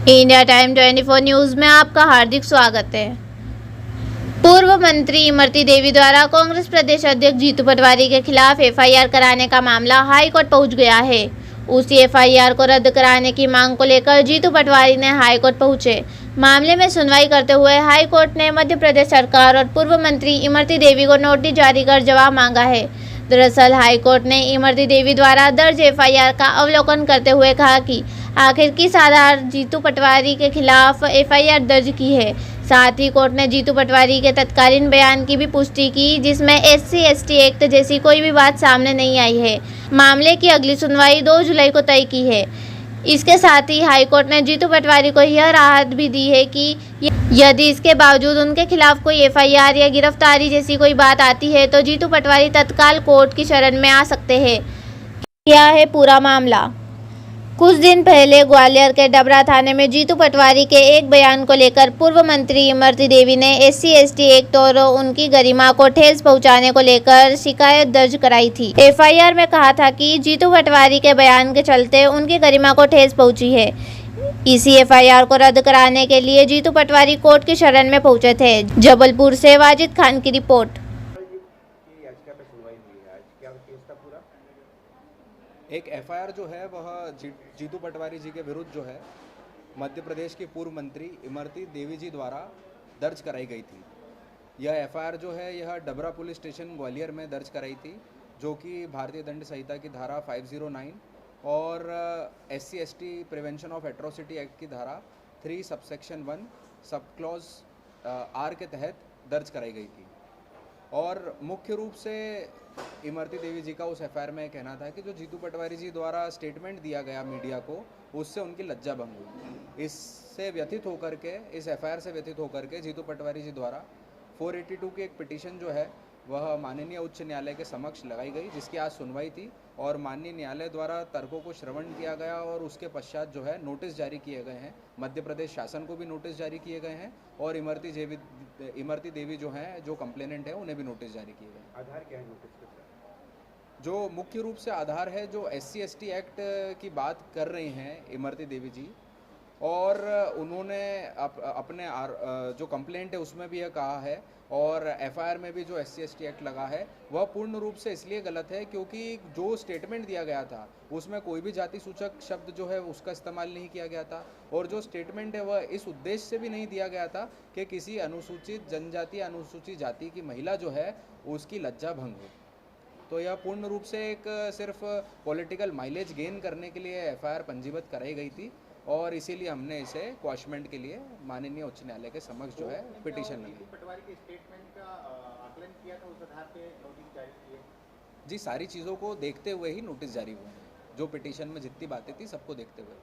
India time 24 news में आपका हार्दिक स्वागत है। पूर्व मंत्री इमरती देवी द्वारा कांग्रेस प्रदेश अध्यक्ष जीतू पटवारी के खिलाफ एफआईआर कराने का मामला हाई कोर्ट पहुंच गया है। उसी एफआईआर को रद्द कराने की मांग को लेकर जीतू पटवारी ने हाई कोर्ट पहुंचे। मामले में सुनवाई करते हुए हाई कोर्ट ने मध्य प्रदेश सरकार और पूर्व मंत्री इमरती देवी को नोटिस जारी कर जवाब मांगा है। दरअसल हाई कोर्ट ने इमरती देवी द्वारा दर्ज एफआईआर का अवलोकन करते हुए कहा कि आखिर किस आधार जीतू पटवारी के खिलाफ एफआईआर दर्ज की है। साथ ही कोर्ट ने जीतू पटवारी के तत्कालीन बयान की भी पुष्टि की, जिसमें SC/ST एक्ट जैसी कोई भी बात सामने नहीं आई है। मामले की अगली सुनवाई 2 जुलाई को तय की है। इसके साथ ही हाईकोर्ट ने जीतू पटवारी को यह राहत भी दी है कि यदि इसके बावजूद उनके खिलाफ कोई एफआईआर या गिरफ्तारी जैसी कोई बात आती है तो जीतू पटवारी तत्काल कोर्ट की शरण में आ सकते हैं। क्या है पूरा मामला? कुछ दिन पहले ग्वालियर के डबरा थाने में जीतू पटवारी के एक बयान को लेकर पूर्व मंत्री इमरती देवी ने SC/ST एक्ट और उनकी गरिमा को ठेस पहुंचाने को लेकर शिकायत दर्ज कराई थी। एफआईआर में कहा था कि जीतू पटवारी के बयान के चलते उनकी गरिमा को ठेस पहुंची है। इसी एफआईआर को रद्द कराने के लिए जीतू पटवारी कोर्ट की शरण में पहुंचे थे। जबलपुर से वाजिद खान की रिपोर्ट। एक एफआईआर जो है वह जीतू पटवारी जी के विरुद्ध जो है मध्य प्रदेश के पूर्व मंत्री इमरती देवी जी द्वारा दर्ज कराई गई थी। यह एफआईआर जो है यह डबरा पुलिस स्टेशन ग्वालियर में दर्ज कराई थी, जो कि भारतीय दंड संहिता की धारा 509 और SC/ST prevention of atrocity act की धारा 3 सबसेक्शन 1 सब क्लॉज R के तहत दर्ज कराई गई थी। और मुख्य रूप से इमरती देवी जी का उस एफआईआर में कहना था कि जो जीतू पटवारी जी द्वारा स्टेटमेंट दिया गया मीडिया को, उससे उनकी लज्जा भंग हुई। इससे व्यथित होकर के, इस एफआईआर से व्यथित होकर के जीतू पटवारी जी द्वारा 482 की एक पिटीशन जो है वह माननीय उच्च न्यायालय के समक्ष लगाई गई, जिसकी आज सुनवाई थी और माननीय न्यायालय द्वारा तर्कों को श्रवण किया गया और उसके पश्चात जो है नोटिस जारी किए गए हैं। मध्य प्रदेश शासन को भी नोटिस जारी किए गए हैं और इमरती देवी जो हैं, जो कंप्लेनेंट है, उन्हें भी नोटिस जारी किए गए। आधार क्या है नोटिस का? जो मुख्य रूप से आधार है, जो SC/ST एक्ट की बात कर रही हैं इमरती देवी जी, और उन्होंने अपने जो कंप्लेंट है उसमें भी यह कहा है और एफआईआर में भी जो SC/ST एक्ट लगा है वह पूर्ण रूप से इसलिए गलत है क्योंकि जो स्टेटमेंट दिया गया था उसमें कोई भी जाति सूचक शब्द जो है उसका इस्तेमाल नहीं किया गया था और जो स्टेटमेंट है वह इस उद्देश्य से भी नहीं दिया गया था कि किसी अनुसूचित जनजाति, अनुसूचित जाति की महिला जो है उसकी लज्जा भंग हो। तो यह पूर्ण रूप से एक सिर्फ पॉलिटिकल माइलेज गेन करने के लिए एफआईआर पंजीबद्ध कराई गई थी और इसीलिए हमने इसे क्वॉशमेंट के लिए माननीय उच्च न्यायालय के समक्ष जो है पिटीशन लगाई। पटवारी के स्टेटमेंट का आकलन किया था, उस आधार पे नोटिस जारी किए? जी, सारी चीज़ों को देखते हुए ही नोटिस जारी हुए हैं। जो पिटीशन में जितनी बातें थी सबको देखते हुए।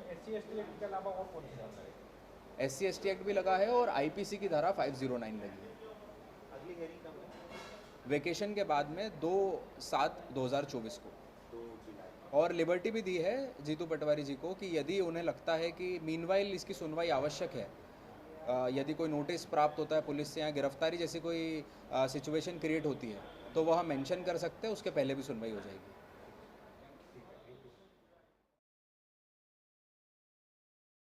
SC/ST एक्ट के अलावा और कौन सी धारा है? SC/ST एक्ट भी लगा है और IPC की धारा 509 लगी है। अगली हेयरिंग कब है? वेकेशन के बाद में 2/7/2024 को। 2 जुलाई। और लिबर्टी भी दी है जीतू पटवारी जी को कि यदि उन्हें लगता है कि मीनवाइल इसकी सुनवाई आवश्यक है, यदि कोई नोटिस प्राप्त होता है पुलिस से या गिरफ्तारी जैसी कोई सिचुएशन क्रिएट होती है तो वह मेंशन कर सकते हैं, उसके पहले भी सुनवाई हो जाएगी।